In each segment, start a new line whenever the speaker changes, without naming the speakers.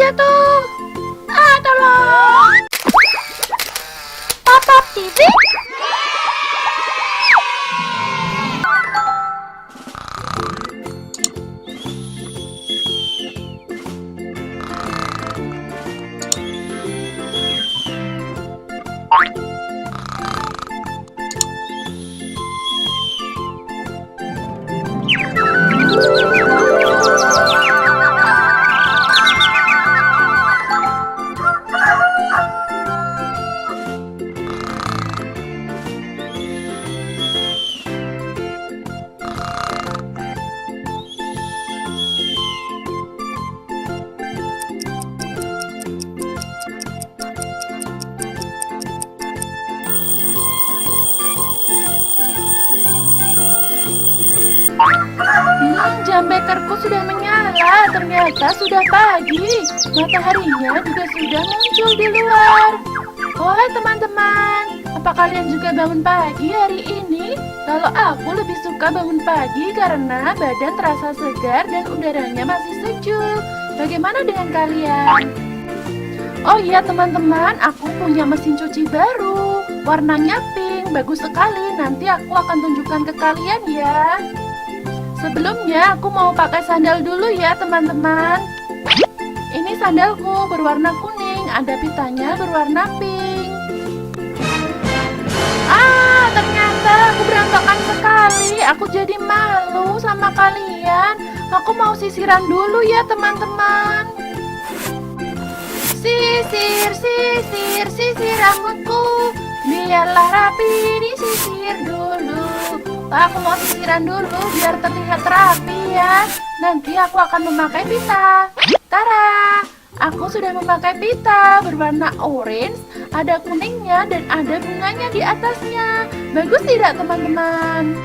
jatuh. Tolong. Pop-Up TV. Jam bekerku sudah menyala, ternyata sudah pagi. Mataharinya juga sudah muncul di luar. Oh, hai teman-teman, apa kalian juga bangun pagi hari ini? Kalau aku lebih suka bangun pagi karena badan terasa segar dan udaranya masih sejuk. Bagaimana dengan kalian? Oh iya teman-teman, aku punya mesin cuci baru. Warnanya pink, bagus sekali. Nanti aku akan tunjukkan ke kalian ya. Sebelumnya aku mau pakai sandal dulu ya teman-teman. Ini sandalku berwarna kuning, ada pitanya berwarna pink. Ternyata aku berantakan sekali. Aku jadi malu sama kalian. Aku mau sisiran dulu ya teman-teman. Sisir, sisir, sisir rambutku. Biarlah rapi, disisir dulu. Aku mau sisiran dulu biar terlihat rapi ya. Nanti aku akan memakai pita. Tara, aku sudah memakai pita berwarna orange. Ada kuningnya dan ada bunganya di atasnya. Bagus tidak teman-teman?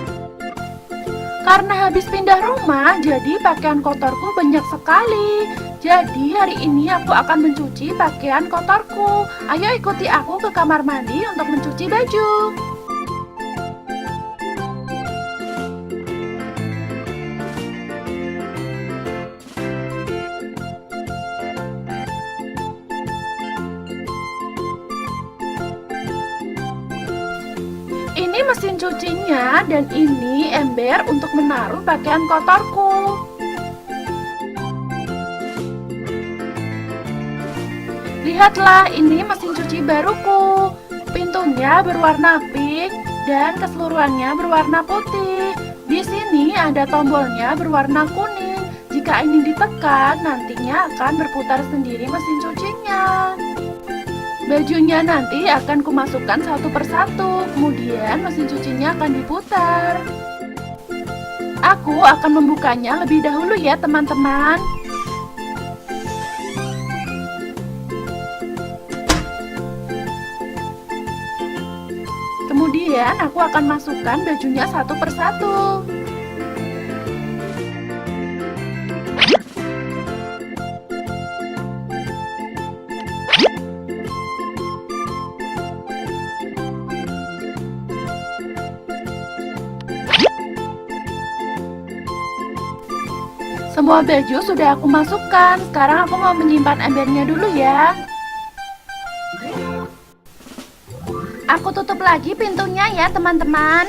Karena habis pindah rumah, jadi pakaian kotorku banyak sekali. Jadi hari ini aku akan mencuci pakaian kotorku. Ayo ikuti aku ke kamar mandi untuk mencuci baju. Ini mesin cucinya dan ini ember untuk menaruh pakaian kotorku. Lihatlah, ini mesin cuci baruku. Pintunya berwarna pink dan keseluruhannya berwarna putih. Di sini ada tombolnya berwarna kuning. Jika ini ditekan, nantinya akan berputar sendiri mesin cucinya. Bajunya nanti akan kumasukkan satu persatu, kemudian mesin cucinya akan diputar. Aku akan membukanya lebih dahulu ya teman-teman. Kemudian aku akan masukkan bajunya satu persatu. Semua baju sudah aku masukkan. Sekarang aku mau menyimpan embernya dulu ya. Aku tutup lagi pintunya ya teman-teman.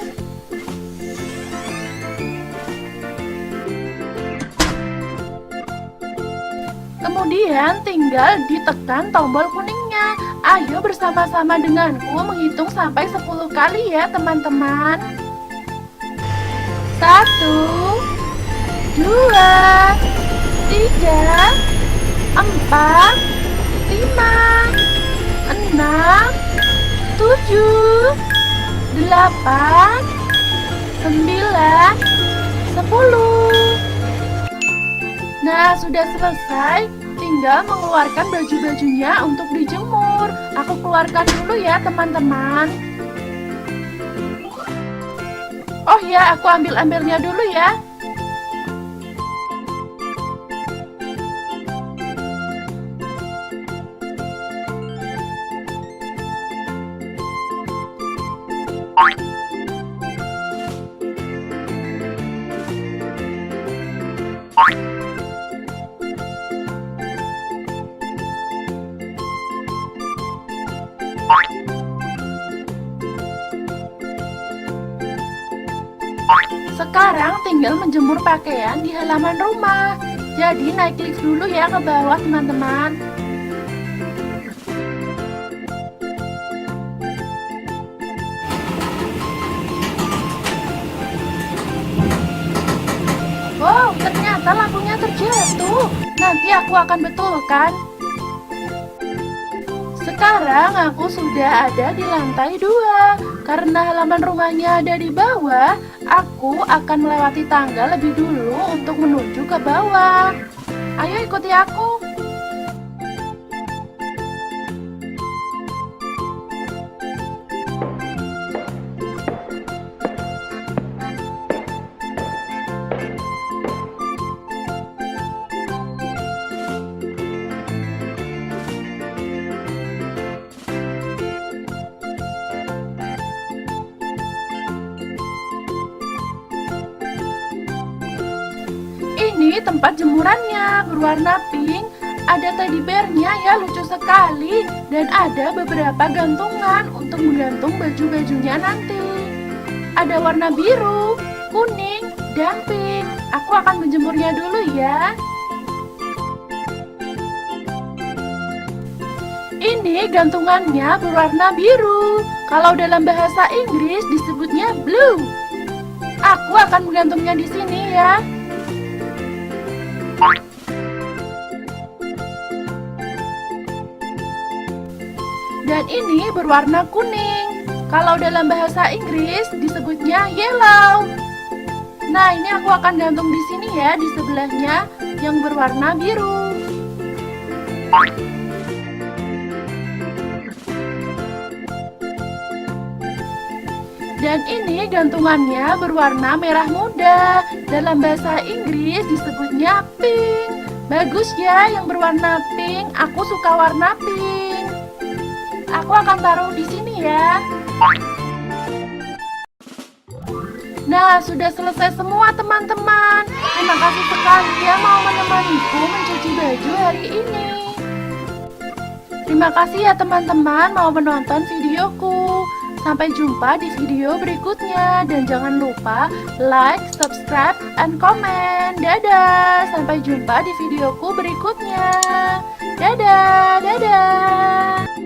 Kemudian tinggal ditekan tombol kuningnya. Ayo bersama-sama denganku menghitung sampai 10 kali ya teman-teman. 1, 2, 3, 4, 5, 6, 7, 8, 9, 10. Nah, sudah selesai. Tinggal mengeluarkan baju-bajunya untuk dijemur. Aku keluarkan dulu ya teman-teman. Oh ya, aku ambil embernya dulu ya. Sekarang tinggal menjemur pakaian di halaman rumah. Jadi naik lift dulu ya ke bawah teman-teman. Wow, ternyata lampunya terjatuh. Nanti aku akan betulkan. Sekarang aku sudah ada di lantai 2. Karena halaman rumahnya ada di bawah, aku akan melewati tangga lebih dulu untuk menuju ke bawah. Ayo ikuti aku. Ini tempat jemurannya berwarna pink. Ada teddy bear-nya ya, lucu sekali. Dan ada beberapa gantungan untuk menggantung baju-bajunya nanti. Ada warna biru, kuning, dan pink. Aku akan menjemurnya dulu ya. Ini gantungannya berwarna biru. Kalau dalam bahasa Inggris disebutnya blue. Aku akan menggantungnya di sini ya. Dan ini berwarna kuning. Kalau dalam bahasa Inggris disebutnya yellow. Nah, ini aku akan gantung di sini ya, di sebelahnya yang berwarna biru. Dan ini gantungannya berwarna merah muda. Dalam bahasa Inggris disebutnya pink. Bagus ya yang berwarna pink. Aku suka warna pink. Aku akan taruh di sini ya. Nah, sudah selesai semua teman-teman. Terima kasih sekali ya mau menemaniku mencuci baju hari ini. Terima kasih ya teman-teman mau menonton videoku. Sampai jumpa di video berikutnya. Dan jangan lupa like, subscribe, and comment. Dadah. Sampai jumpa di videoku berikutnya. Dadah, dadah.